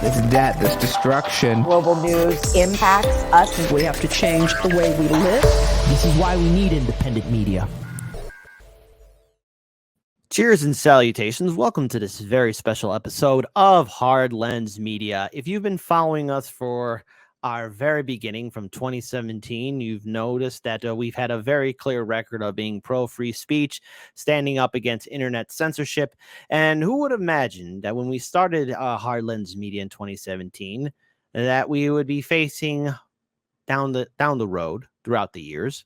There's death, there's destruction. Global news impacts us. We have to change the way we live. This is why we need independent media. Cheers and salutations. Welcome to this very special episode of Hard Lens Media. If you've been following us for our very beginning from 2017, you've noticed that we've had a very clear record of being pro-free speech, standing up against internet censorship. And who would have imagined that when we started Hard Lens Media in 2017, that we would be facing down the road throughout the years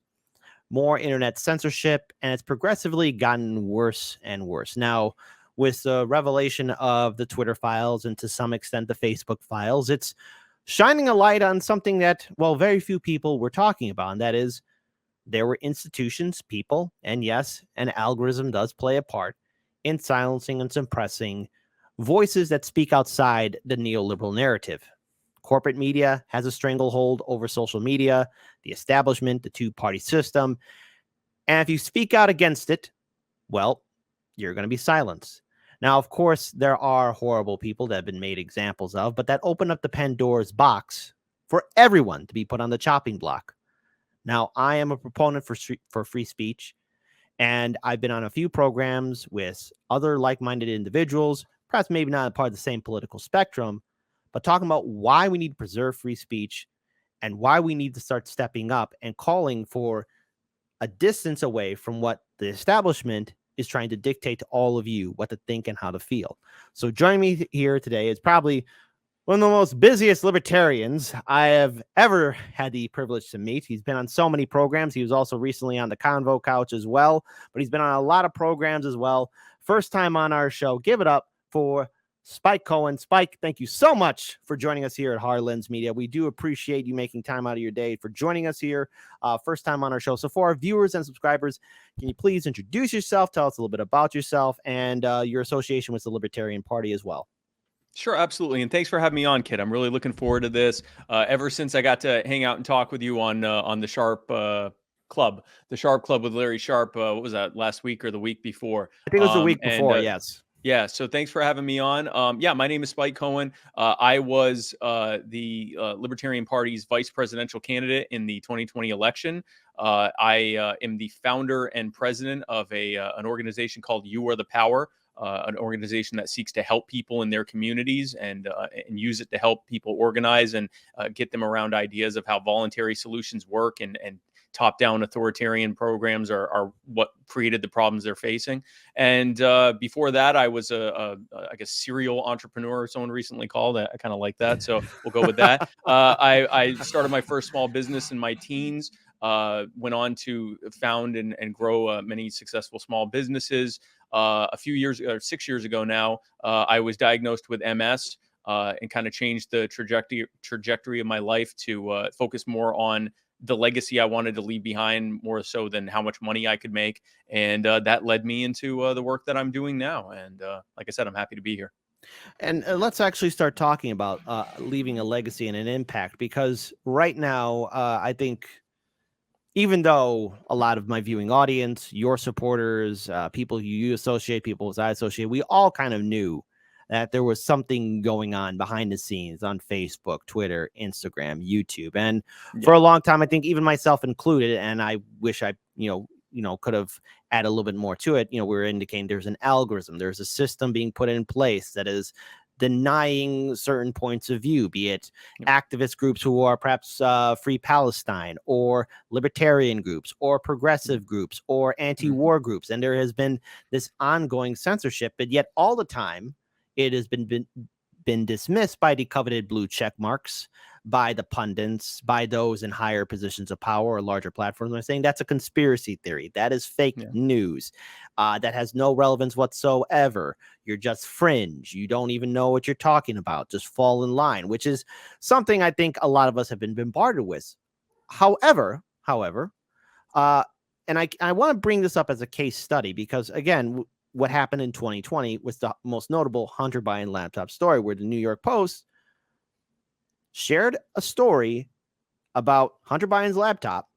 more internet censorship, and it's progressively gotten worse and worse. Now, with the revelation of the Twitter files and to some extent the Facebook files, it's shining a light on something that, well, very few people were talking about, and that is there were institutions, people, and yes, an algorithm does play a part in silencing and suppressing voices that speak outside the neoliberal narrative. Corporate media has a stranglehold over social media, the establishment, the two-party system. And if you speak out against it, well, you're going to be silenced. Now, of course, there are horrible people that have been made examples of, but that opened up the Pandora's box for everyone to be put on the chopping block. Now, I am a proponent for free speech, and I've been on a few programs with other like-minded individuals, perhaps maybe not a part of the same political spectrum, but talking about why we need to preserve free speech and why we need to start stepping up and calling for a distance away from what the establishment is trying to dictate to all of you what to think and how to feel. So joining me here today is probably one of the most busiest libertarians I have ever had the privilege to meet. He's been on so many programs. He was also recently on the Convo Couch as well, but he's been on a lot of programs as well. First time on our show. Give it up for Spike Cohan. Spike, thank you so much for joining us here at Hard Lens Media. We do appreciate you making time out of your day for joining us here. First time on our show. So for our viewers and subscribers, can you please introduce yourself, tell us a little bit about yourself and your association with the Libertarian Party as well? Sure, absolutely. And thanks for having me on, Kid. I'm really looking forward to this. Ever since I got to hang out and talk with you on the Sharp Club, the Sharp Club with Larry Sharp. What was that, last week or the week before? I think it was the week before, yes. Yeah, so thanks for having me on. My name is Spike Cohan. I was the Libertarian Party's vice presidential candidate in the 2020 election. I am the founder and president of an organization called You Are the Power, an organization that seeks to help people in their communities and use it to help people organize and get them around ideas of how voluntary solutions work and top-down authoritarian programs are what created the problems they're facing. And before that, I was I guess, serial entrepreneur, someone recently called. I kind of like that, so we'll go with that. I started my first small business in my teens, went on to found and grow many successful small businesses. A few years, 6 years ago now, I was diagnosed with MS and kind of changed the trajectory of my life to focus more on the legacy I wanted to leave behind more so than how much money I could make. And that led me into the work that I'm doing now. And like I said, I'm happy to be here. And let's actually start talking about leaving a legacy and an impact, because right now, I think even though a lot of my viewing audience, your supporters, people you associate, people as I associate, we all kind of knew that there was something going on behind the scenes on Facebook, Twitter, Instagram, YouTube. And for a long time, I think even myself included, and I wish I, could have added a little bit more to it. We were indicating there's an algorithm, there's a system being put in place that is denying certain points of view, be it activist groups who are perhaps Free Palestine, or libertarian groups, or progressive groups, or anti-war groups. And there has been this ongoing censorship, but yet all the time, it has been dismissed by the coveted blue check marks, by the pundits, by those in higher positions of power or larger platforms. I'm saying that's a conspiracy theory. That is fake news. That has no relevance whatsoever. You're just fringe. You don't even know what you're talking about. Just fall in line, which is something I think a lot of us have been bombarded with. However, and I want to bring this up as a case study because, again, what happened in 2020 was the most notable Hunter Biden laptop story, where the New York Post shared a story about Hunter Biden's laptop,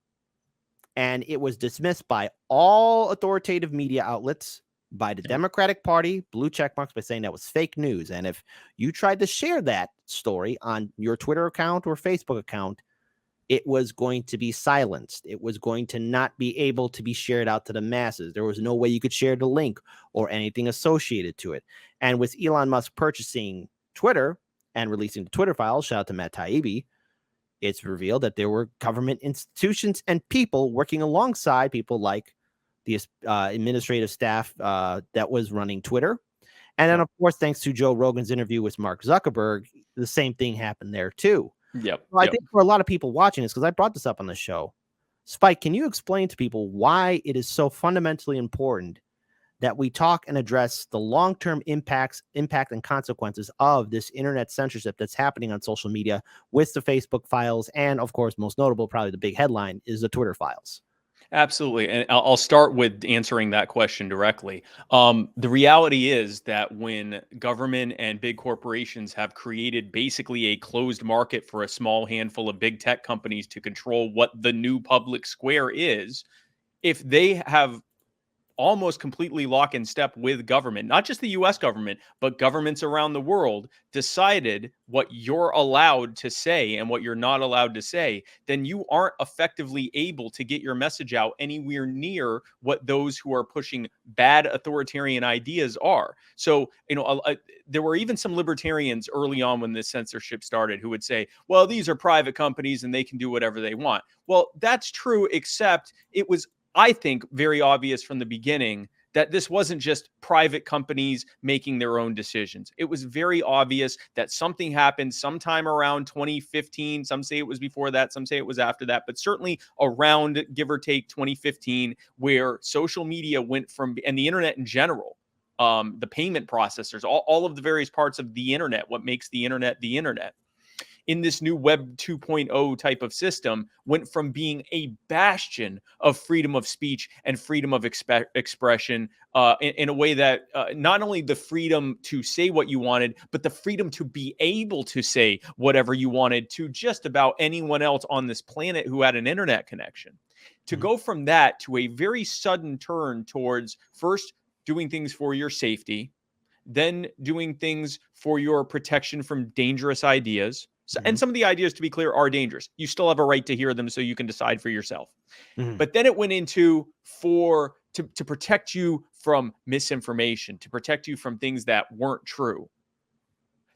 and it was dismissed by all authoritative media outlets, by the Democratic Party, blue check marks, by saying that was fake news. And if you tried to share that story on your Twitter account or Facebook account, it was going to be silenced. It was going to not be able to be shared out to the masses. There was no way you could share the link or anything associated to it. And with Elon Musk purchasing Twitter and releasing the Twitter files, shout out to Matt Taibbi, it's revealed that there were government institutions and people working alongside people like the administrative staff that was running Twitter. And then, of course, thanks to Joe Rogan's interview with Mark Zuckerberg, the same thing happened there, too. Well, I think for a lot of people watching this, because I brought this up on the show, Spike, can you explain to people why it is so fundamentally important that we talk and address the long-term impact and consequences of this internet censorship that's happening on social media with the Facebook files, and of course, most notable, probably the big headline, is the Twitter files? Absolutely. And I'll start with answering that question directly. The reality is that when government and big corporations have created basically a closed market for a small handful of big tech companies to control what the new public square is, if they have almost completely lock in step with government, not just the US government, but governments around the world, decided what you're allowed to say and what you're not allowed to say, then you aren't effectively able to get your message out anywhere near what those who are pushing bad authoritarian ideas are. So, there were even some libertarians early on when this censorship started who would say, well, these are private companies and they can do whatever they want. Well, that's true, except it was, I think, very obvious from the beginning that this wasn't just private companies making their own decisions. It was very obvious that something happened sometime around 2015. Some say it was before that, some say it was after that, but certainly around, give or take, 2015, where social media went from, and the internet in general, the payment processors, all of the various parts of the internet, what makes the internet, in this new Web 2.0 type of system, went from being a bastion of freedom of speech and freedom of expression in a way that not only the freedom to say what you wanted, but the freedom to be able to say whatever you wanted to just about anyone else on this planet who had an internet connection. To go from that to a very sudden turn towards first doing things for your safety, then doing things for your protection from dangerous ideas. And some of the ideas, to be clear, are dangerous. You still have a right to hear them so you can decide for yourself. But then it went into to protect you from misinformation, to protect you from things that weren't true.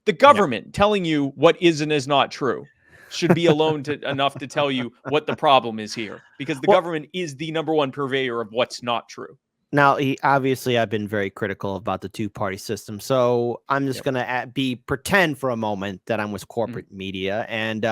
The government telling you what is and is not true should be alone enough to tell you what the problem is here, because the government is the number one purveyor of what's not true. Now, obviously, I've been very critical about the two-party system, so I'm just going to pretend for a moment that I'm with corporate media and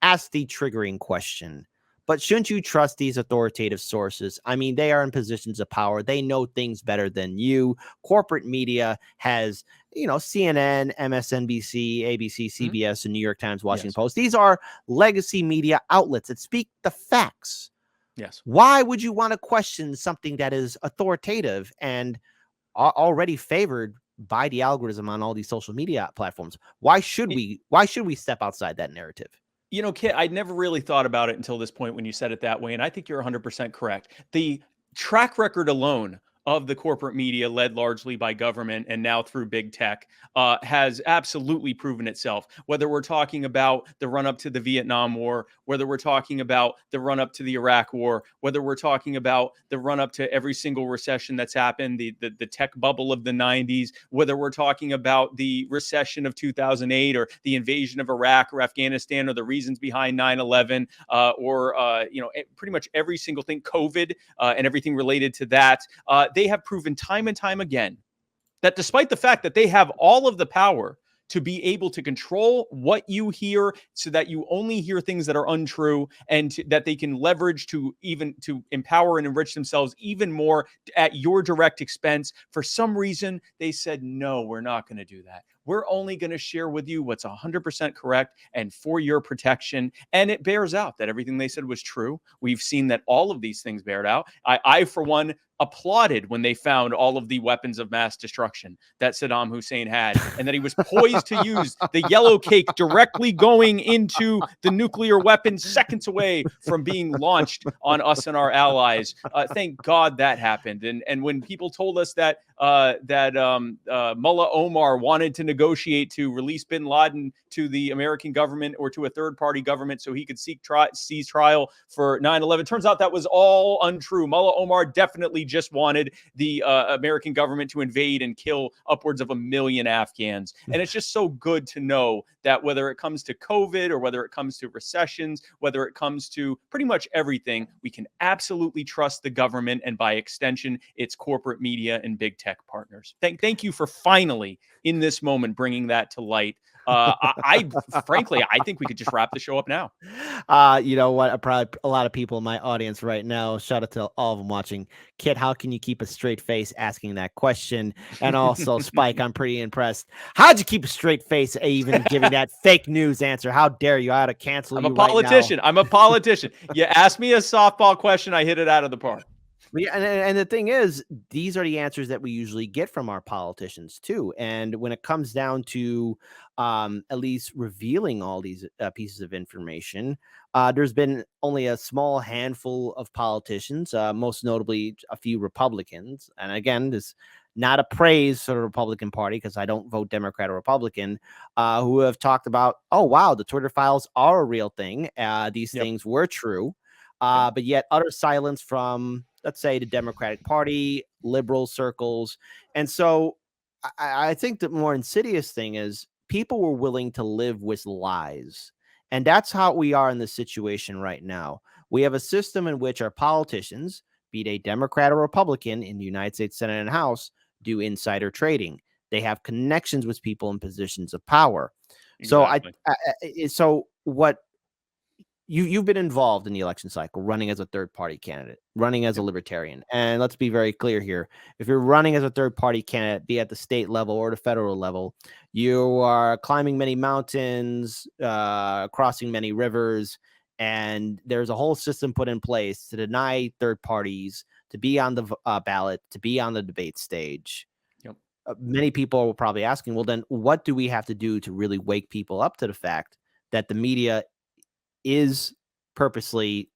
ask the triggering question. But shouldn't you trust these authoritative sources? I mean, they are in positions of power. They know things better than you. Corporate media has, CNN, MSNBC, ABC, CBS, and New York Times, Washington Post. These are legacy media outlets that speak the facts. Yes. Why would you want to question something that is authoritative and already favored by the algorithm on all these social media platforms? Why should we step outside that narrative? Kit, I'd never really thought about it until this point when you said it that way, and I think you're 100% correct. The track record alone of the corporate media, led largely by government and now through big tech, has absolutely proven itself. Whether we're talking about the run-up to the Vietnam War, whether we're talking about the run-up to the Iraq War, whether we're talking about the run-up to every single recession that's happened, the tech bubble of the 90s, whether we're talking about the recession of 2008 or the invasion of Iraq or Afghanistan or the reasons behind 9/11, or pretty much every single thing, COVID, and everything related to that, they have proven time and time again that despite the fact that they have all of the power to be able to control what you hear so that you only hear things that are untrue, and that they can leverage to empower and enrich themselves even more at your direct expense, for some reason they said, no, we're not going to do that. we're only going to share with you what's 100% correct and for your protection. And it bears out that everything they said was true. We've seen that all of these things bared out. I for one, applauded when they found all of the weapons of mass destruction that Saddam Hussein had, and that he was poised to use the yellow cake directly going into the nuclear weapon seconds away from being launched on us and our allies. Thank God that happened. And when people told us that Mullah Omar wanted to negotiate to release bin Laden to the American government or to a third-party government so he could seize trial for 9/11, turns out that was all untrue. Mullah Omar definitely just wanted the American government to invade and kill upwards of 1 million Afghans. And it's just so good to know that whether it comes to COVID or whether it comes to recessions, whether it comes to pretty much everything, we can absolutely trust the government and by extension, its corporate media and big tech partners. Thank you for finally, in this moment, bringing that to light. Frankly, I think we could just wrap the show up now. You know what? Probably a lot of people in my audience right now. Shout out to all of them watching. Kit, how can you keep a straight face asking that question? And also, Spike, I'm pretty impressed. How'd you keep a straight face even giving that fake news answer? How dare you? I ought to cancel you. I'm a politician. I'm a politician. You ask me a softball question, I hit it out of the park. And the thing is, these are the answers that we usually get from our politicians too. And when it comes down to at least revealing all these pieces of information, there's been only a small handful of politicians, most notably a few Republicans. And again, this not a praise for the Republican Party because I don't vote Democrat or Republican, who have talked about, oh, wow, the Twitter files are a real thing. These things were true. But yet utter silence from, let's say, the Democratic Party, liberal circles. And so I think the more insidious thing is people were willing to live with lies. And that's how we are in this situation right now. We have a system in which our politicians, be they Democrat or Republican in the United States Senate and House, do insider trading. They have connections with people in positions of power. Exactly. So what you've been involved in the election cycle, running as a third-party candidate, running as a libertarian. And let's be very clear here. If you're running as a third-party candidate, be at the state level or the federal level, you are climbing many mountains, crossing many rivers, and there's a whole system put in place to deny third parties to be on the ballot, to be on the debate stage. Yep. Many people are probably asking, well, then what do we have to do to really wake people up to the fact that the media is purposely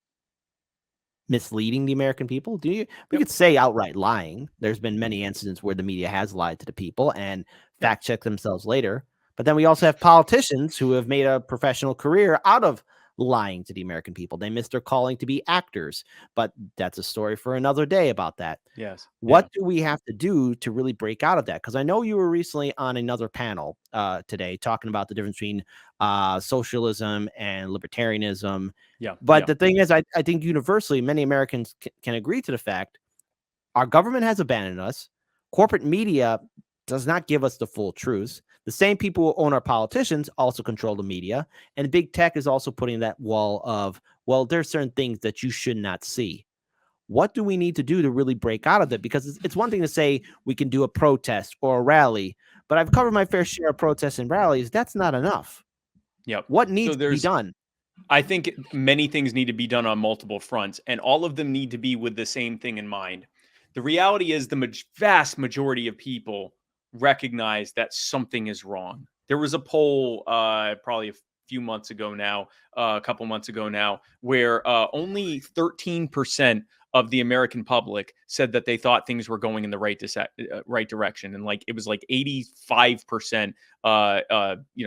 misleading the American people? We could say outright lying. There's been many incidents where the media has lied to the people and fact check themselves later. But then we also have politicians who have made a professional career out of lying to the American people. They missed their calling to be actors, but that's a story for another day about that. Yes. What do we have to do to really break out of that? Because I know you were recently on another panel today talking about the difference between socialism and libertarianism. But the thing is, I think universally, many Americans can agree to the fact our government has abandoned us. Corporate media does not give us the full truth. The same people who own our politicians also control the media. And big tech is also putting that wall of, well, there's certain things that you should not see. What do we need to do to really break out of that? Because it's one thing to say we can do a protest or a rally, but I've covered my fair share of protests and rallies. That's not enough. What needs to be done? I think many things need to be done on multiple fronts, and all of them need to be with the same thing in mind. The reality is the vast majority of people recognize that something is wrong. There was a poll probably a few months ago now, a couple months ago now, where only 13% of the American public said that they thought things were going in the right direction. And like, it was like 85%,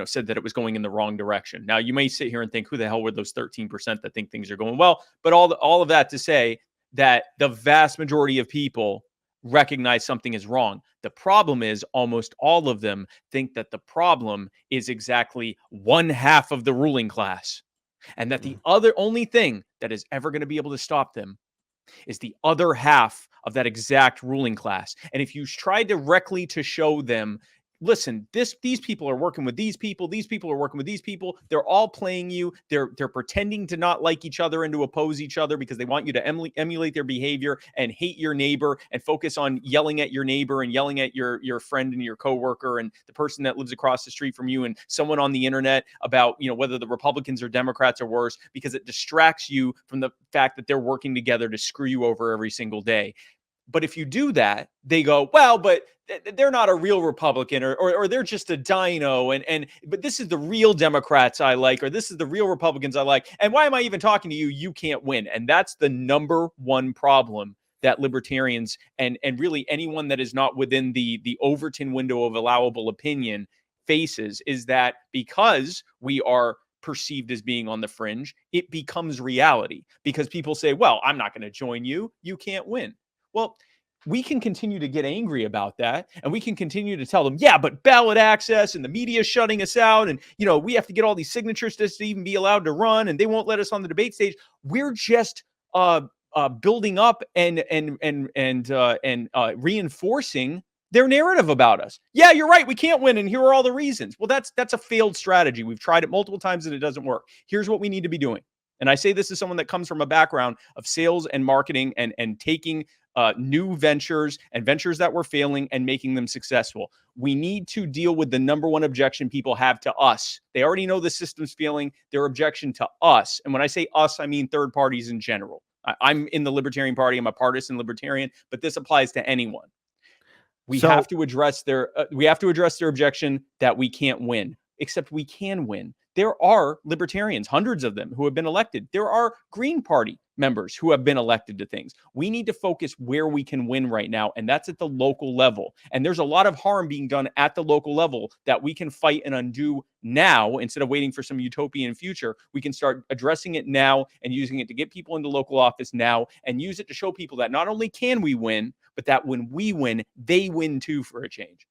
said that it was going in the wrong direction. Now you may sit here and think, who the hell were those 13% that think things are going well? But all of that to say that the vast majority of people recognize something is wrong. The problem is almost all of them think that the problem is exactly one half of the ruling class, and that the only thing that is ever going to be able to stop them is the other half of that exact ruling class. And if you try directly to show them listen, these people are working with these people are working with these people, they're all playing you, they're pretending to not like each other and to oppose each other because they want you to emulate their behavior and hate your neighbor and focus on yelling at your neighbor and yelling at your friend and your coworker and the person that lives across the street from you and someone on the internet about, whether the Republicans or Democrats are worse, because it distracts you from the fact that they're working together to screw you over every single day. But if you do that, they go, well, but they're not a real Republican or they're just a dino. But this is the real Democrats I like, or this is the real Republicans I like. And why am I even talking to you? You can't win. And that's the number one problem that libertarians and really anyone that is not within the Overton window of allowable opinion faces, is that because we are perceived as being on the fringe, it becomes reality because people say, well, I'm not going to join you. You can't win. Well, we can continue to get angry about that, and we can continue to tell them, yeah, but ballot access and the media is shutting us out, and we have to get all these signatures to even be allowed to run, and they won't let us on the debate stage. We're just building up and reinforcing their narrative about us. Yeah, you're right. We can't win, and here are all the reasons. Well, that's a failed strategy. We've tried it multiple times, and it doesn't work. Here's what we need to be doing. And I say this as someone that comes from a background of sales and marketing and taking new ventures and ventures that were failing and making them successful. We need to deal with the number one objection people have to us. They already know the system's failing. Their objection to us, and when I say us, I mean third parties in general. I'm in the Libertarian Party. I'm a partisan libertarian, but this applies to anyone. We have to address their objection that we can't win. Except we can win. There are libertarians, hundreds of them, who have been elected. There are Green Party members who have been elected to things. We need to focus where we can win right now, and that's at the local level. And there's a lot of harm being done at the local level that we can fight and undo now instead of waiting for some utopian future. We can start addressing it now and using it to get people into local office now and use it to show people that not only can we win, but that when we win, they win too for a change.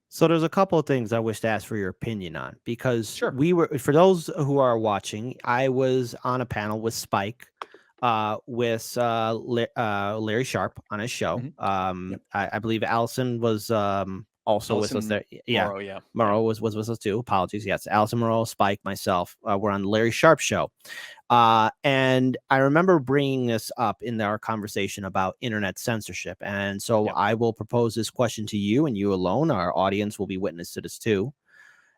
So there's a couple of things I wish to ask for your opinion on, because Sure. for those who are watching, I was on a panel with Spike, with Larry Sharp on his show. Yep. I believe Allison was also with us there. Yeah, Morrow, was with us too. Apologies. Yes, Allison, Morrow, Spike, myself. We're on the Larry Sharp show. And I remember bringing this up in our conversation about internet censorship. And so I will propose this question to you and you alone. Our audience will be witness to this too.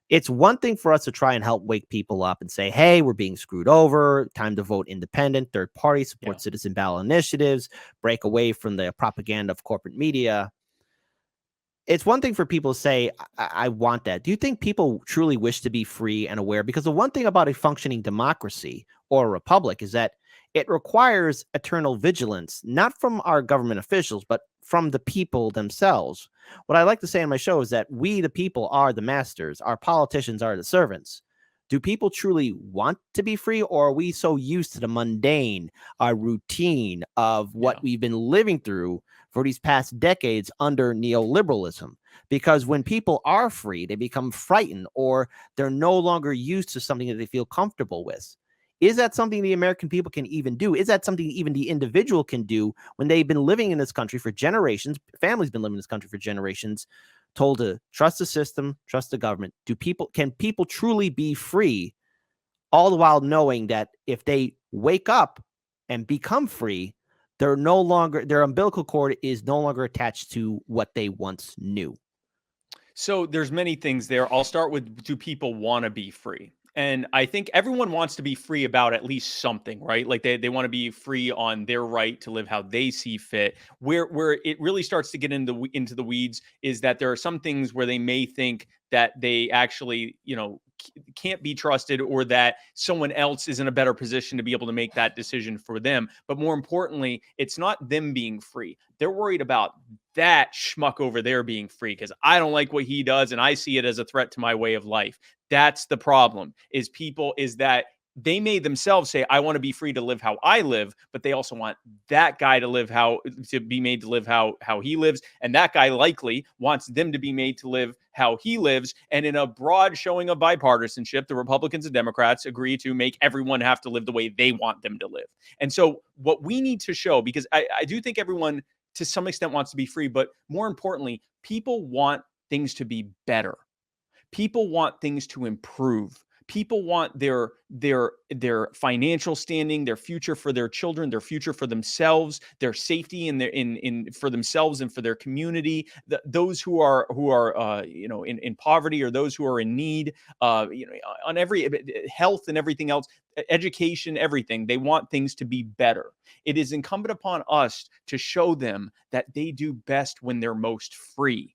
It's one thing for us to try and help wake people up and say, hey, we're being screwed over. Time to vote independent, third party, support citizen ballot initiatives, break away from the propaganda of corporate media. It's one thing for people to say, I want that. Do you think people truly wish to be free and aware? Because the one thing about a functioning democracy or a republic is that it requires eternal vigilance, not from our government officials, but from the people themselves. What I like to say on my show is that we, the people, are the masters. Our politicians are the servants. Do people truly want to be free, or are we so used to the mundane, our routine of what we've been living through for these past decades under neoliberalism? Because when people are free, they become frightened, or they're no longer used to something that they feel comfortable with. Is that something the American people can even do? Is that something even the individual can do when they've been living in this country for generations? Families been living in this country for generations, told to trust the system, trust the government. Can people truly be free, all the while knowing that if they wake up and become free, their umbilical cord is no longer attached to what they once knew? So there's many things there. I'll start with, do people want to be free? And I think everyone wants to be free about at least something, right? Like they want to be free on their right to live how they see fit. Where it really starts to get into the weeds is that there are some things where they may think that they actually, can't be trusted, or that someone else is in a better position to be able to make that decision for them. But more importantly, it's not them being free. They're worried about that schmuck over there being free because I don't like what he does and I see it as a threat to my way of life. That's the problem, is that they may themselves say, I want to be free to live how I live, but they also want that guy to be made to live how he lives. And that guy likely wants them to be made to live how he lives. And in a broad showing of bipartisanship, the Republicans and Democrats agree to make everyone have to live the way they want them to live. And so what we need to show, because I do think everyone to some extent wants to be free, but more importantly, people want things to be better. People want things to improve. People want their financial standing, their future for their children, their future for themselves, their safety in their in for themselves and for their community. Those who are in poverty, or those who are in need, on every health and everything else, education, everything. They want things to be better. It is incumbent upon us to show them that they do best when they're most free,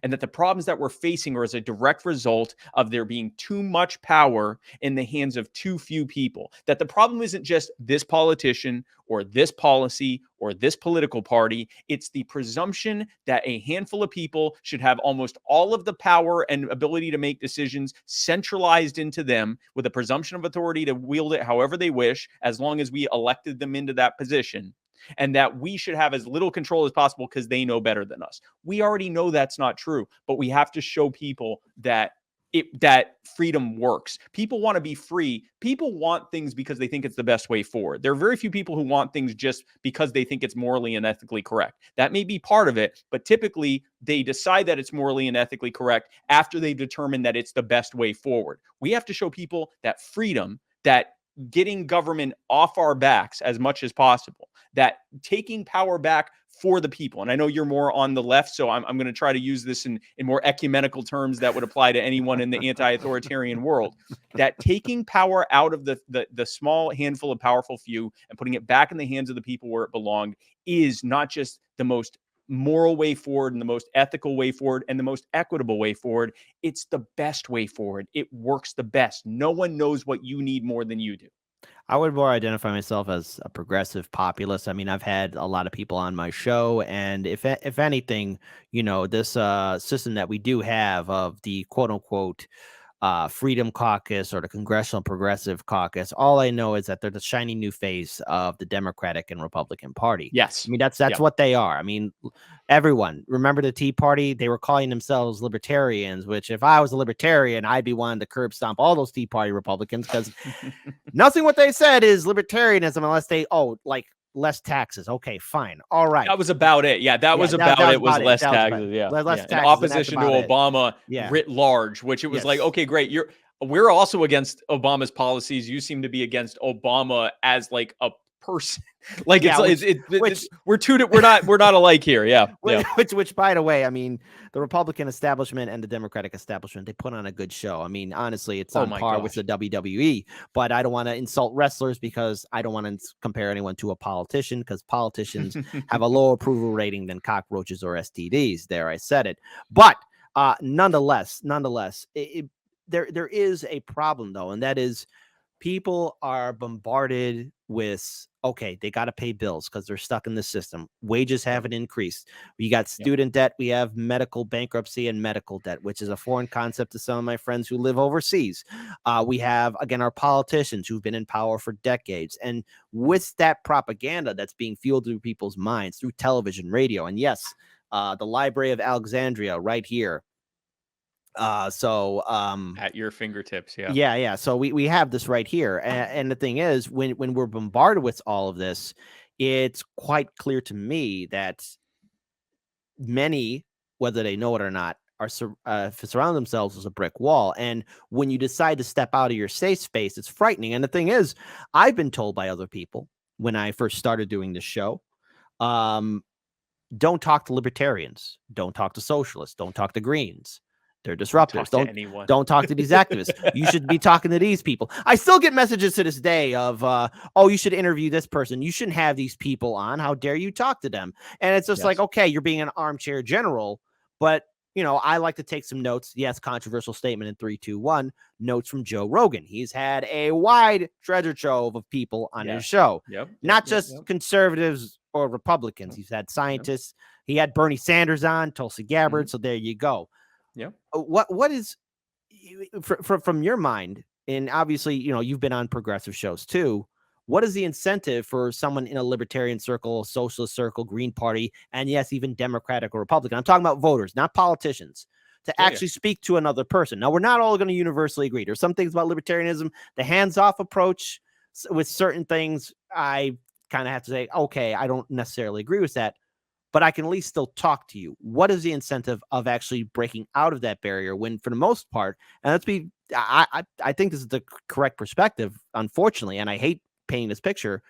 and that the problems that we're facing are as a direct result of there being too much power in the hands of too few people. That the problem isn't just this politician or this policy or this political party. It's the presumption that a handful of people should have almost all of the power and ability to make decisions centralized into them, with a presumption of authority to wield it however they wish, as long as we elected them into that position. And that we should have as little control as possible because they know better than us. We already know that's not true, but we have to show people that that freedom works. People want to be free. People want things because they think it's the best way forward. There are very few people who want things just because they think it's morally and ethically correct. That may be part of it, but typically they decide that it's morally and ethically correct after they've determined that it's the best way forward. We have to show people that freedom, that getting government off our backs as much as possible, that taking power back for the people. And I know you're more on the left, so I'm going to try to use this in more ecumenical terms that would apply to anyone in the anti-authoritarian world. That taking power out of the small handful of powerful few and putting it back in the hands of the people where it belonged is not just the most moral way forward and the most ethical way forward and the most equitable way forward. It's the best way forward. It works the best. No one knows what you need more than you do. I would more identify myself as a progressive populist. I mean, I've had a lot of people on my show, and if anything, this system that we do have of the quote unquote Freedom Caucus or the Congressional Progressive Caucus, all I know is that they're the shiny new face of the Democratic and Republican Party. Yes. I mean, that's what they are. I mean, everyone, remember the Tea Party? They were calling themselves libertarians, which if I was a libertarian, I'd be wanting to curb stomp all those Tea Party Republicans, because nothing what they said is libertarianism unless they, less taxes. Okay, fine. All right. That was about it. Yeah, that was about it. Was less taxes. Yeah. Less taxes. In opposition to Obama writ large, which it was like, okay, great. We're also against Obama's policies. You seem to be against Obama as like a person. Like we're not alike here. Yeah. Which by the way, I mean, the Republican establishment and the Democratic establishment, they put on a good show. I mean, honestly, it's on par with the WWE, but I don't want to insult wrestlers because I don't want to compare anyone to a politician, because politicians have a lower approval rating than cockroaches or STDs. There, I said it. But nonetheless, there is a problem though, and that is people are bombarded with, okay, they got to pay bills because they're stuck in the system. Wages haven't increased. We got student debt. We have medical bankruptcy and medical debt, which is a foreign concept to some of my friends who live overseas. We have, again, our politicians who've been in power for decades. And with that propaganda that's being fueled through people's minds, through television, radio, and yes, the Library of Alexandria right here. At your fingertips. Yeah. So we have this right here. And the thing is, when we're bombarded with all of this, it's quite clear to me that many, whether they know it or not, are surround themselves with a brick wall. And when you decide to step out of your safe space, it's frightening. And the thing is, I've been told by other people when I first started doing this show, don't talk to libertarians, don't talk to socialists, don't talk to Greens. They're disruptors. Don't talk to these activists. You should be talking to these people. I still get messages to this day of, you should interview this person. You shouldn't have these people on. How dare you talk to them? And it's just like, okay, you're being an armchair general, but I like to take some notes. Yes, controversial statement in 3, 2, 1. Notes from Joe Rogan. He's had a wide treasure trove of people on his show. Not just conservatives or Republicans. He's had scientists. He had Bernie Sanders on, Tulsi Gabbard. So there you go. Yeah. What is from your mind, and obviously, you've been on progressive shows too. What is the incentive for someone in a libertarian circle, socialist circle, Green Party, and yes, even Democratic or Republican? I'm talking about voters, not politicians, to actually speak to another person. Now, we're not all going to universally agree. There's some things about libertarianism, the hands-off approach with certain things. I kind of have to say, okay, I don't necessarily agree with that. but I can at least still talk to you. What is the incentive of actually breaking out of that barrier when, for the most part, and I think this is the correct perspective, unfortunately, and I hate painting this picture.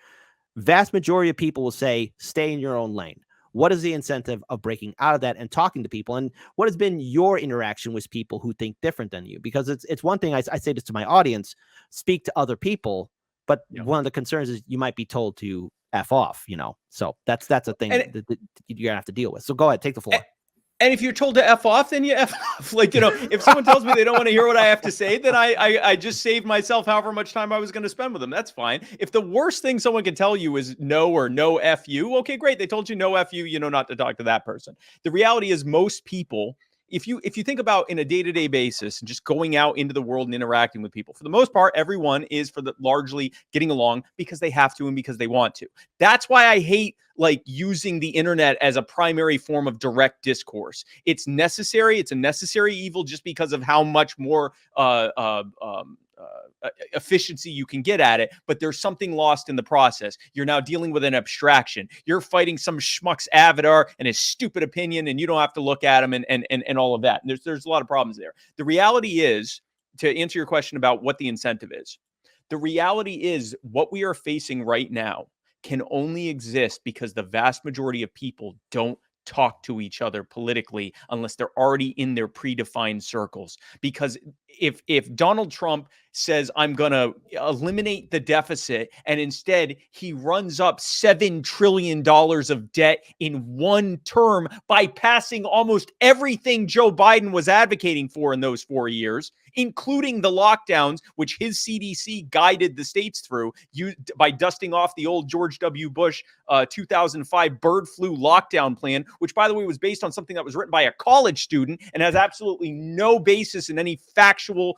Vast majority of people will say, stay in your own lane. What is the incentive of breaking out of that and talking to people? And what has been your interaction with people who think different than you? Because it's one thing, I say this to my audience, speak to other people, but one of the concerns is you might be told to F off, So that's a thing that you're gonna have to deal with. So go ahead, take the floor. And if you're told to F off, then you F off. Like, if someone tells me they don't want to hear what I have to say, then I just saved myself however much time I was going to spend with them. That's fine. If the worst thing someone can tell you is no or no F you, okay, great. They told you no F you, not to talk to that person. The reality is most people, if you think about in a day-to-day basis and just going out into the world and interacting with people, for the most part, everyone is largely getting along because they have to and because they want to. That's why I hate using the internet as a primary form of direct discourse. It's necessary. It's a necessary evil just because of how much more efficiency you can get at it, but there's something lost in the process. You're now dealing with an abstraction. You're fighting some schmuck's avatar and his stupid opinion, and you don't have to look at him and all of that. And there's a lot of problems there. The reality is, to answer your question about what the incentive is, the reality is what we are facing right now can only exist because the vast majority of people don't talk to each other politically unless they're already in their predefined circles. Because if Donald Trump says, I'm going to eliminate the deficit, and instead he runs up $7 trillion of debt in one term by passing almost everything Joe Biden was advocating for in those 4 years, including the lockdowns, which his CDC guided the states through by dusting off the old George W. Bush 2005 bird flu lockdown plan, which, by the way, was based on something that was written by a college student and has absolutely no basis in any factual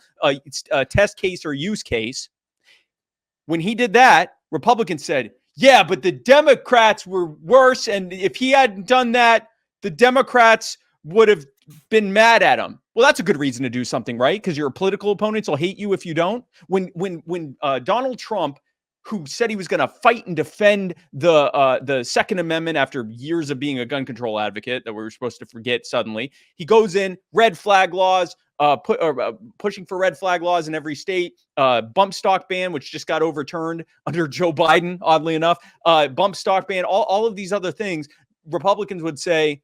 test case or use case. When he did that, Republicans said, yeah, but the Democrats were worse. And if he hadn't done that, the Democrats would have been mad at him. Well, that's a good reason to do something, right? Because your political opponents will hate you if you don't. When Donald Trump, who said he was going to fight and defend the Second Amendment after years of being a gun control advocate that we were supposed to forget suddenly, he goes in, red flag laws, pushing for red flag laws in every state, bump stock ban, which just got overturned under Joe Biden, oddly enough, bump stock ban, all of these other things. Republicans would say,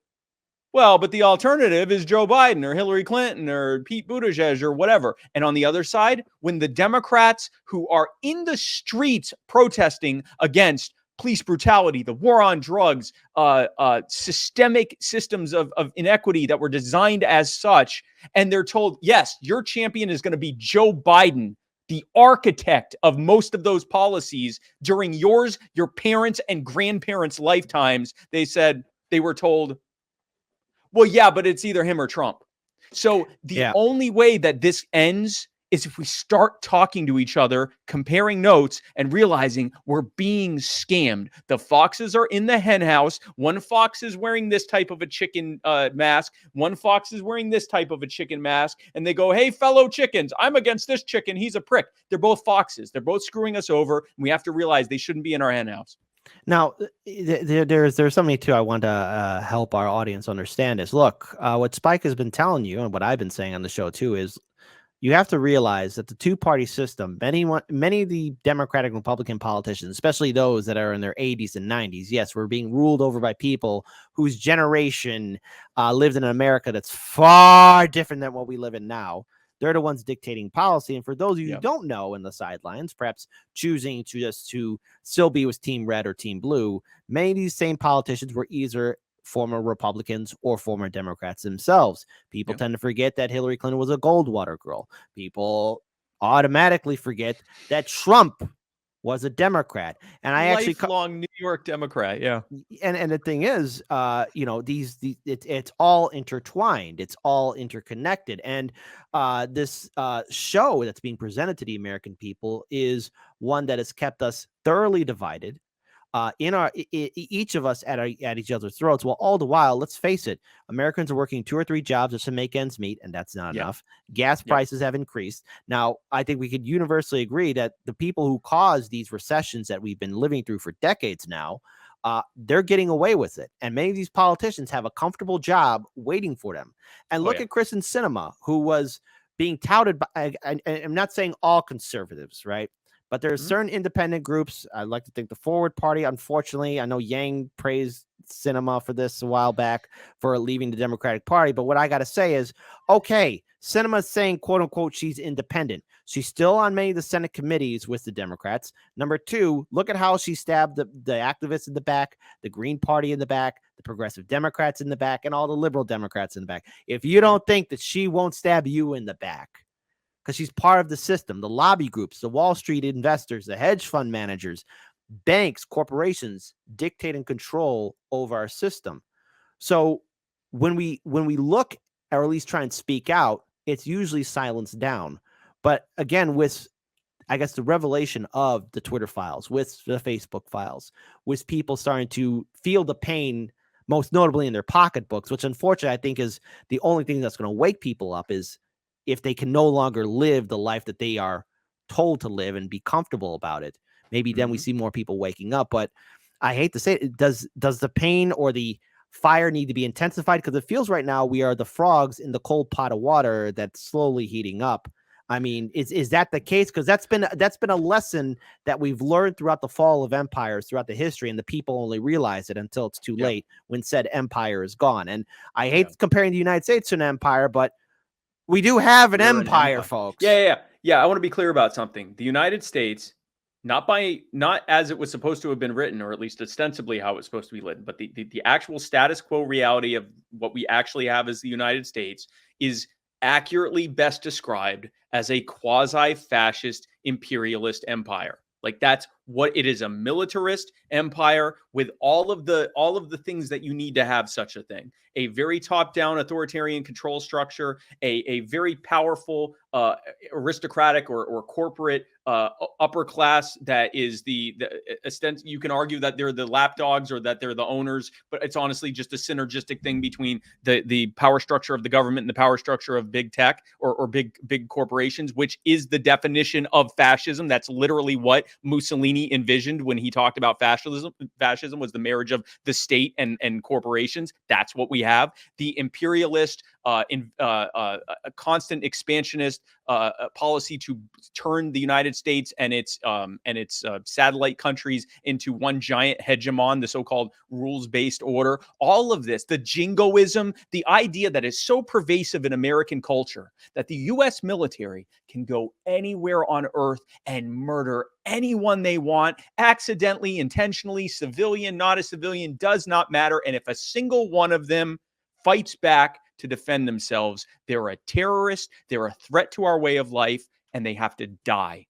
well, but the alternative is Joe Biden or Hillary Clinton or Pete Buttigieg or whatever. And on the other side, when the Democrats who are in the streets protesting against police brutality, the war on drugs, systemic systems of inequity that were designed as such, and they're told, yes, your champion is going to be Joe Biden, the architect of most of those policies during yours, your parents' and grandparents' lifetimes, they were told, well, yeah, but it's either him or Trump. So the only way that this ends is if we start talking to each other, comparing notes, and realizing we're being scammed. The foxes are in the hen house. One fox is wearing this type of a chicken mask. One fox is wearing this type of a chicken mask. And they go, hey, fellow chickens, I'm against this chicken. He's a prick. They're both foxes. They're both screwing us over. And we have to realize they shouldn't be in our hen house. Now, there's something too I want to help our audience understand is, look, what Spike has been telling you and what I've been saying on the show too is you have to realize that the two-party system, many of the Democratic and Republican politicians, especially those that are in their 80s and 90s, yes, we're being ruled over by people whose generation lived in an America that's far different than what we live in now. They're the ones dictating policy. And for those of you who don't know in the sidelines, perhaps choosing to still be with Team Red or Team Blue, many of these same politicians were either former Republicans or former Democrats themselves. People tend to forget that Hillary Clinton was a Goldwater girl. People automatically forget that Trump was a Democrat. And I actually lifelong New York Democrat. Yeah. And the thing is, it's all intertwined. It's all interconnected. And this show that's being presented to the American people is one that has kept us thoroughly divided. Each of us at each other's throats. Well, all the while, let's face it, Americans are working 2 or 3 jobs just to make ends meet, and that's not enough. Gas prices have increased. Now, I think we could universally agree that the people who caused these recessions that we've been living through for decades now they're getting away with it. And many of these politicians have a comfortable job waiting for them. And look at Kristen Sinema, who was being touted by, I'm not saying all conservatives, right? But there are certain independent groups. I like to think the Forward Party, unfortunately, I know Yang praised Sinema for this a while back for leaving the Democratic Party. But what I got to say is, okay, Sinema's saying, quote unquote, she's independent. She's still on many of the Senate committees with the Democrats. Number two, look at how she stabbed the activists in the back, the Green Party in the back, the Progressive Democrats in the back, and all the Liberal Democrats in the back. If you don't think that she won't stab you in the back, because she's part of the system, the lobby groups, the Wall Street investors, the hedge fund managers, banks, corporations dictate and control over our system. So when we look, or at least try and speak out, it's usually silenced down. But again, with, I guess, the revelation of the Twitter files, with the Facebook files, with people starting to feel the pain, most notably in their pocketbooks, which unfortunately I think is the only thing that's going to wake people up, is if they can no longer live the life that they are told to live and be comfortable about it. Maybe then we see more people waking up. But I hate to say it, does the pain or the fire need to be intensified? Because it feels right now we are the frogs in the cold pot of water that's slowly heating up. I mean, is that the case? Because that's been a lesson that we've learned throughout the fall of empires, throughout the history, and the people only realize it until it's too late when said empire is gone. And I hate comparing the United States to an empire, but we do have an empire, folks. Yeah. I want to be clear about something. The United States, not as it was supposed to have been written, or at least ostensibly how it was supposed to be written, but the actual status quo reality of what we actually have as the United States is accurately best described as a quasi-fascist imperialist empire. Like, that's what it is, a militarist empire with all of the things that you need to have such a thing. A very top-down authoritarian control structure, a very powerful aristocratic or corporate upper class that is the extent. You can argue that they're the lapdogs or that they're the owners, but it's honestly just a synergistic thing between the power structure of the government and the power structure of big tech or big corporations, which is the definition of fascism. That's literally what Mussolini envisioned when he talked about fascism. Fascism was the marriage of the state and corporations. That's what we have. The imperialist, constant expansionist policy to turn the United States and its satellite countries into one giant hegemon, the so-called rules-based order. All of this, the jingoism, the idea that is so pervasive in American culture that the U.S. military can go anywhere on earth and murder anyone they want, accidentally, intentionally, civilian, not a civilian, does not matter. And if a single one of them fights back to defend themselves, they're a terrorist, they're a threat to our way of life, and they have to die.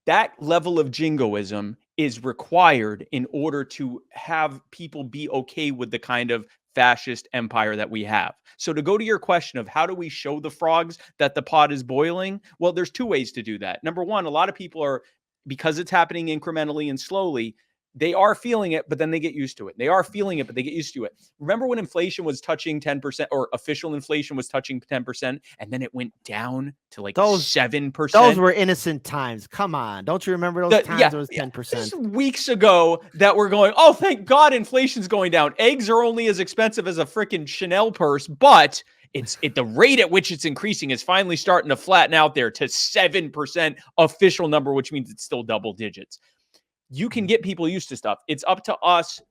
That level of jingoism is required in order to have people be okay with the kind of fascist empire that we have. So to go to your question of how do we show the frogs that the pot is boiling? Well, there's two ways to do that. Number one, a lot of people are, because it's happening incrementally and slowly, they are feeling it, but then they get used to it. They are feeling it, but they get used to it. Remember when inflation was touching 10%, or official inflation was touching 10%, and then it went down to like 7%? Those were innocent times. Come on. Don't you remember those times it was 10%? This is weeks ago that we're going, oh, thank God inflation's going down. Eggs are only as expensive as a freaking Chanel purse, but it's at the rate at which it's increasing is finally starting to flatten out there to 7% official number, which means it's still double digits. You can get people used to stuff. It's up to us.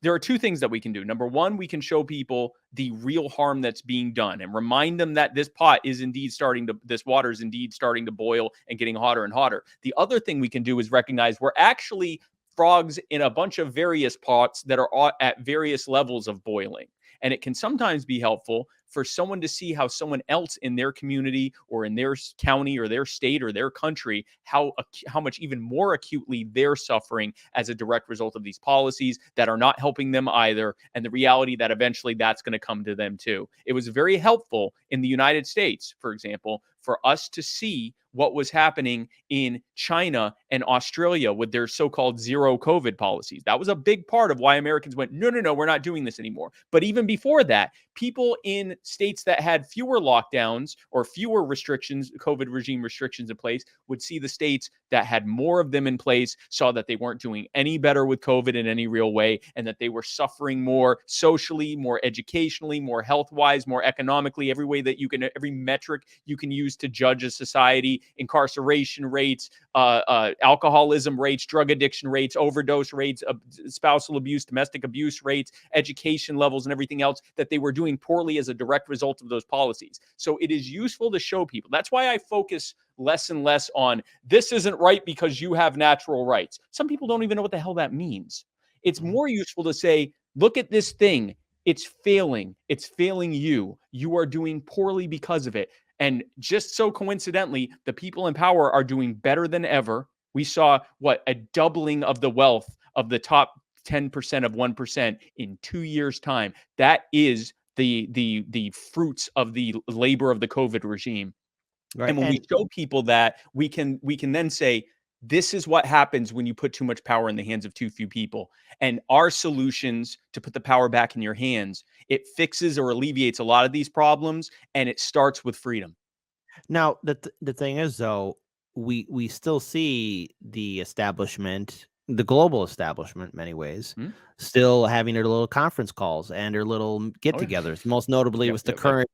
There are two things that we can do. Number one, we can show people the real harm that's being done and remind them that this water is indeed starting to boil and getting hotter and hotter. The other thing we can do is recognize we're actually frogs in a bunch of various pots that are at various levels of boiling. And it can sometimes be helpful for someone to see how someone else in their community or in their county or their state or their country, how much even more acutely they're suffering as a direct result of these policies that are not helping them either. And the reality that eventually that's going to come to them too. It was very helpful in the United States, for example, for us to see what was happening in China and Australia with their so-called zero COVID policies. That was a big part of why Americans went, no, no, no, we're not doing this anymore. But even before that, people in states that had fewer lockdowns or fewer restrictions, COVID regime restrictions in place, would see the states that had more of them in place, saw that they weren't doing any better with COVID in any real way, and that they were suffering more socially, more educationally, more health-wise, more economically, every way that you can, every metric you can use to judge a society, incarceration rates, alcoholism rates, drug addiction rates, overdose rates, spousal abuse, domestic abuse rates, education levels, and everything else, that they were doing poorly as a direct result of those policies. So it is useful to show people. That's why I focus less and less on this isn't right because you have natural rights. Some people don't even know what the hell that means. It's more useful to say, look at this thing. It's failing. It's failing you. You are doing poorly because of it. And just so coincidentally, the people in power are doing better than ever. We saw a doubling of the wealth of the top 10% of 1% in 2 years' time. That is the fruits of the labor of the COVID regime. Right. And when we show people that, we can then say, this is what happens when you put too much power in the hands of too few people. And our solutions to put the power back in your hands, it fixes or alleviates a lot of these problems, and it starts with freedom. Now, the thing is, though, we still see the establishment, the global establishment, in many ways, still having their little conference calls and their little get-togethers. Most notably was the current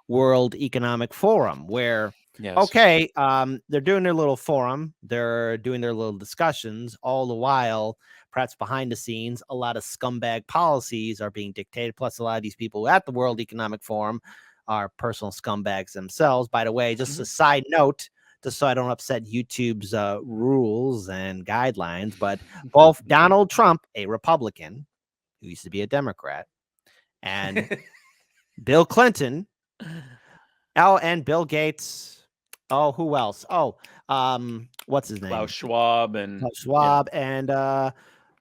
World Economic Forum, where they're doing their little forum, they're doing their little discussions, all the while, perhaps behind the scenes, a lot of scumbag policies are being dictated. Plus, a lot of these people at the World Economic Forum are personal scumbags themselves. By the way, just a side note, just so I don't upset YouTube's rules and guidelines, but both Donald Trump, a Republican who used to be a Democrat, and Bill Clinton, and Bill Gates. Oh, who else? Oh, what's his name? Klaus Schwab and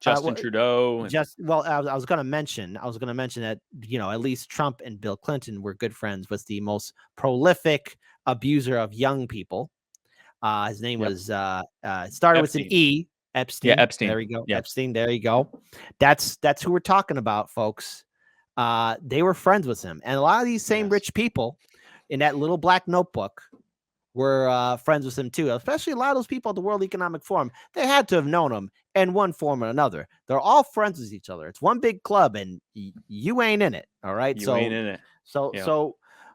Justin Trudeau. I was going to mention that, at least Trump and Bill Clinton were good friends with the most prolific abuser of young people. His name was started with an E. Epstein. Yeah, Epstein. There we go. Yeah. Epstein. There you go. That's who we're talking about, folks. They were friends with him, and a lot of these same rich people in that little black notebook were friends with him too. Especially a lot of those people at the World Economic Forum. They had to have known him in one form or another. They're all friends with each other. It's one big club, and you ain't in it. All right, you ain't in it. So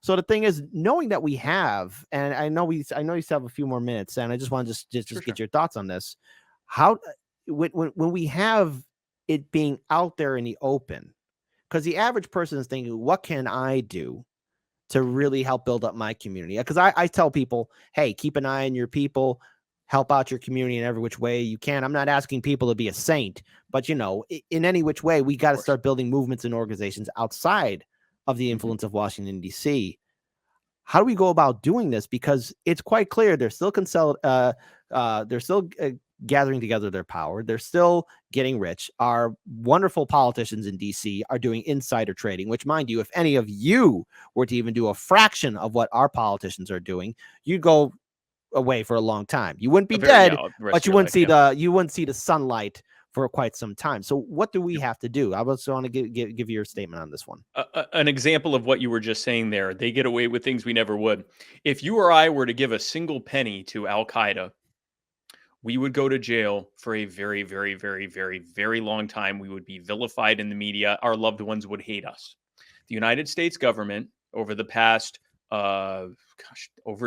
the thing is, knowing that we have, and I know you still have a few more minutes, and I just want to just get your thoughts on this. How when we have it being out there in the open, because the average person is thinking, what can I do to really help build up my community? Because I tell people, hey, keep an eye on your people, help out your community in every which way you can. I'm not asking people to be a saint, but in any which way, we got to start building movements and organizations outside of the influence of Washington, D.C. How do we go about doing this? Because it's quite clear they're still gathering together their power. They're still getting rich. Our wonderful politicians in D.C. are doing insider trading, which, mind you, if any of you were to even do a fraction of what our politicians are doing, you'd go away for a long time. You wouldn't be dead, but you wouldn't see the sunlight for quite some time. So what do we have to do? I also want to give you your statement on this one. An example of what you were just saying there, they get away with things we never would. If you or I were to give a single penny to Al-Qaeda, we would go to jail for a very, very, very, very, very long time. We would be vilified in the media. Our loved ones would hate us. The United States government, over the past, over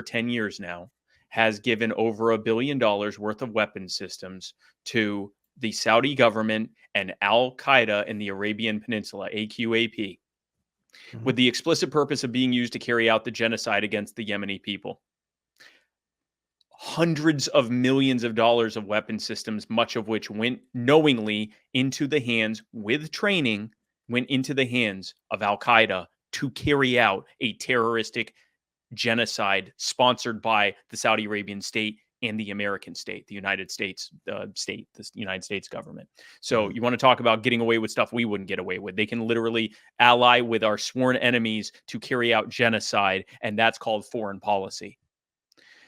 10 years now, has given over $1 billion worth of weapon systems to the Saudi government and Al-Qaeda in the Arabian Peninsula, AQAP, with the explicit purpose of being used to carry out the genocide against the Yemeni people. Hundreds of millions of dollars of weapon systems, much of which went knowingly into the hands, with training, went into the hands of Al-Qaeda to carry out a terroristic genocide sponsored by the Saudi Arabian state and the American state, the United States the United States government. So you want to talk about getting away with stuff we wouldn't get away with. They can literally ally with our sworn enemies to carry out genocide, and that's called foreign policy.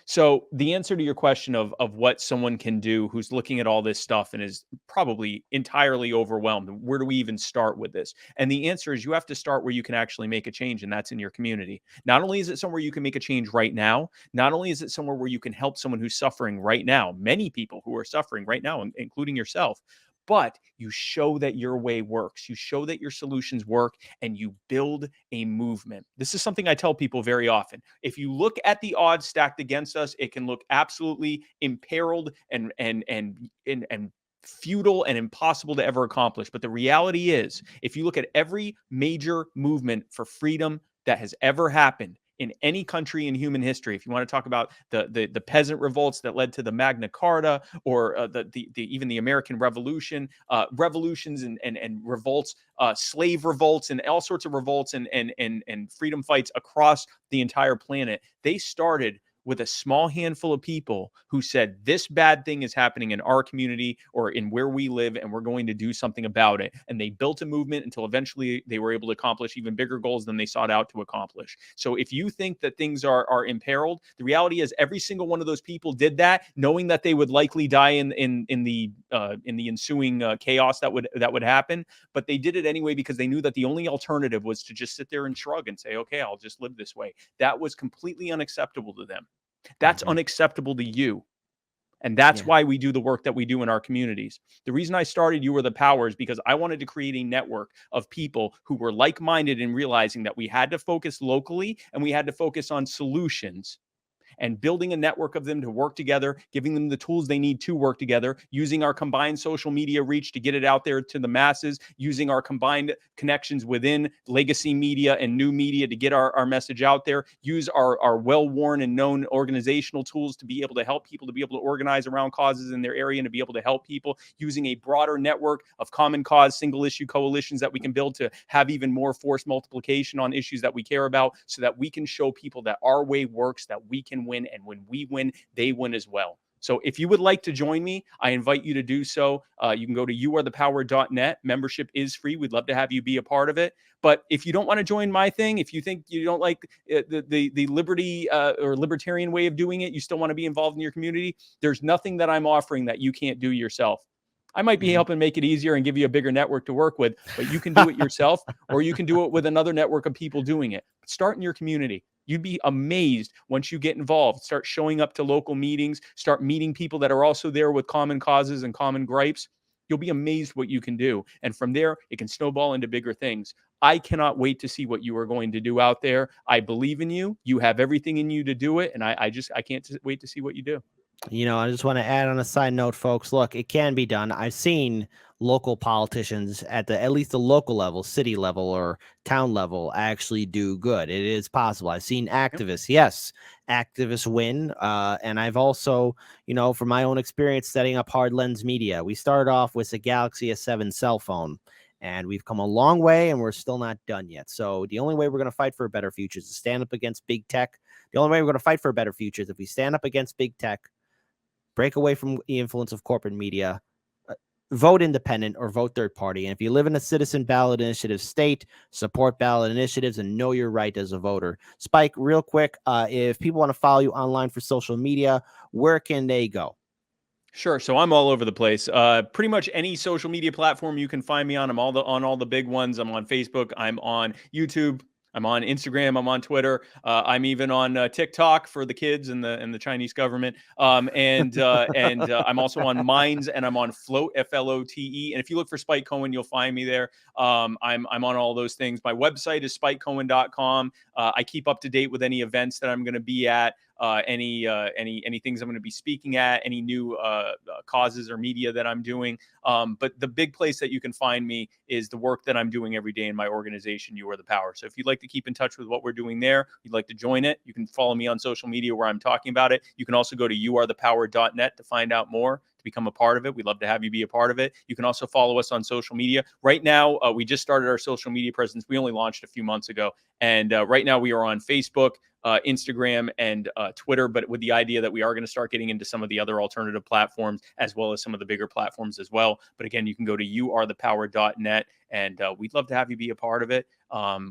So the answer to your question of what someone can do who's looking at all this stuff and is probably entirely overwhelmed, where do we even start with this? And the answer is you have to start where you can actually make a change, and that's in your community. Not only is it somewhere you can make a change right now, not only is it somewhere where you can help someone who's suffering right now, many people who are suffering right now, including yourself, but you show that your way works. You show that your solutions work, and you build a movement. This is something I tell people very often. If you look at the odds stacked against us, it can look absolutely imperiled and futile and impossible to ever accomplish. But the reality is, if you look at every major movement for freedom that has ever happened in any country in human history, if you want to talk about the peasant revolts that led to the Magna Carta, or even the American Revolution, revolutions and revolts, slave revolts, and all sorts of revolts and freedom fights across the entire planet, they started with a small handful of people who said, this bad thing is happening in our community or in where we live, and we're going to do something about it. And they built a movement until eventually they were able to accomplish even bigger goals than they sought out to accomplish. So if you think that things are imperiled, the reality is every single one of those people did that, knowing that they would likely die in the ensuing chaos that would happen. But they did it anyway because they knew that the only alternative was to just sit there and shrug and say, okay, I'll just live this way. That was completely unacceptable to them. That's unacceptable to you. And that's why we do the work that we do in our communities. The reason I started You Are the Power is because I wanted to create a network of people who were like-minded in realizing that we had to focus locally and we had to focus on solutions, and building a network of them to work together, giving them the tools they need to work together, using our combined social media reach to get it out there to the masses, using our combined connections within legacy media and new media to get our message out there, use our well-worn and known organizational tools to be able to help people to be able to organize around causes in their area and to be able to help people, using a broader network of common cause, single issue coalitions that we can build to have even more force multiplication on issues that we care about, so that we can show people that our way works, that we can win, and when we win, they win as well. So if you would like to join me, I invite you to do so. You can go to youarethepower.net. Membership is free. We'd love to have you be a part of it. But if you don't want to join my thing, if you think you don't like the liberty or libertarian way of doing it, you still want to be involved in your community, there's nothing that I'm offering that you can't do yourself. I might be helping make it easier and give you a bigger network to work with, but you can do it yourself, or you can do it with another network of people doing it. Start in your community. You'd be amazed once you get involved. Start showing up to local meetings, start meeting people that are also there with common causes and common gripes. You'll be amazed what you can do. And from there, it can snowball into bigger things. I cannot wait to see what you are going to do out there. I believe in you. You have everything in you to do it. And I can't wait to see what you do. I just want to add on a side note, folks. Look, it can be done. I've seen local politicians at least the local level, city level or town level, actually do good. It is possible. I've seen activists, yes, activists win. And I've also, from my own experience setting up Hard Lens Media, we started off with a Galaxy S7 cell phone. And we've come a long way, and we're still not done yet. So the only way we're going to fight for a better future is to stand up against big tech. The only way we're going to fight for a better future is if we stand up against big tech, break away from the influence of corporate media, vote independent or vote third party. And if you live in a citizen ballot initiative state, support ballot initiatives and know your right as a voter. Spike, real quick, if people want to follow you online for social media, where can they go? Sure. So I'm all over the place. Pretty much any social media platform you can find me on. I'm on all the big ones. I'm on Facebook. I'm on YouTube. I'm on Instagram. I'm on Twitter. I'm even on TikTok for the kids and the Chinese government. And I'm also on Minds, and I'm on Float, FLOTE. And if you look for Spike Cohan, you'll find me there. I'm on all those things. My website is spikecohan.com. I keep up to date with any events that I'm going to be at. Any things I'm going to be speaking at, any new causes or media that I'm doing. But the big place that you can find me is the work that I'm doing every day in my organization, You Are the Power. So if you'd like to keep in touch with what we're doing there, you'd like to join it, you can follow me on social media where I'm talking about it. You can also go to youarethepower.net to find out more, to become a part of it. We'd love to have you be a part of it. You can also follow us on social media. Right now, we just started our social media presence. We only launched a few months ago. And right now we are on Facebook, Instagram, and Twitter, but with the idea that we are going to start getting into some of the other alternative platforms as well as some of the bigger platforms as well. But again, you can go to youarethepower.net, and we'd love to have you be a part of it.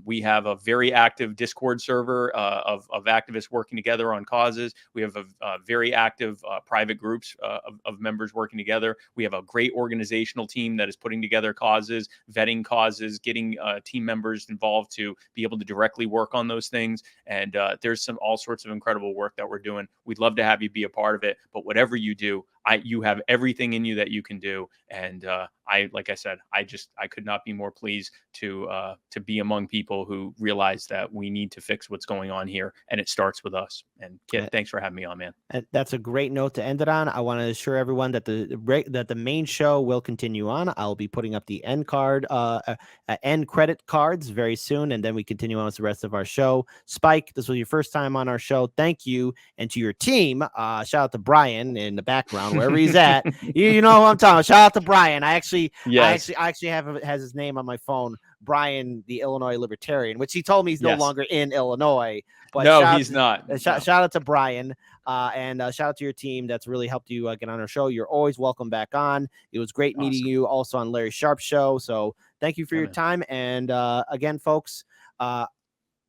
We have a very active Discord server of activists working together on causes. We have a very active private groups of members working together. We have a great organizational team that is putting together causes, vetting causes, getting team members involved to be able to directly work on those things. And there's all sorts of incredible work that we're doing. We'd love to have you be a part of it. But whatever you do, you have everything in you that you can do. And like I said, I could not be more pleased to be among people who realize that we need to fix what's going on here, and it starts with us. And Kit, thanks for having me on, man. That's a great note to end it on. I want to assure everyone that the main show will continue on. I'll be putting up the end credit cards very soon, and then we continue on with the rest of our show. Spike, this was your first time on our show. Thank you, and to your team. Shout out to Brian in the background, wherever he's at. You know who I'm talking about. Shout out to Brian. I actually has his name on my phone. Brian, the Illinois Libertarian, which he told me he's no longer in Illinois. But no, he's not. Shout out to Brian, and shout out to your team that's really helped you get on our show. You're always welcome back on. It was great meeting you also on Larry Sharp's show. So thank you for your time. And again, folks,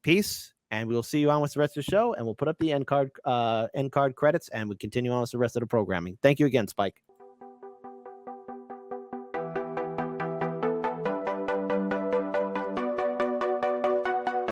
peace. And we'll see you on with the rest of the show. And we'll put up the end card credits, and we continue on with the rest of the programming. Thank you again, Spike.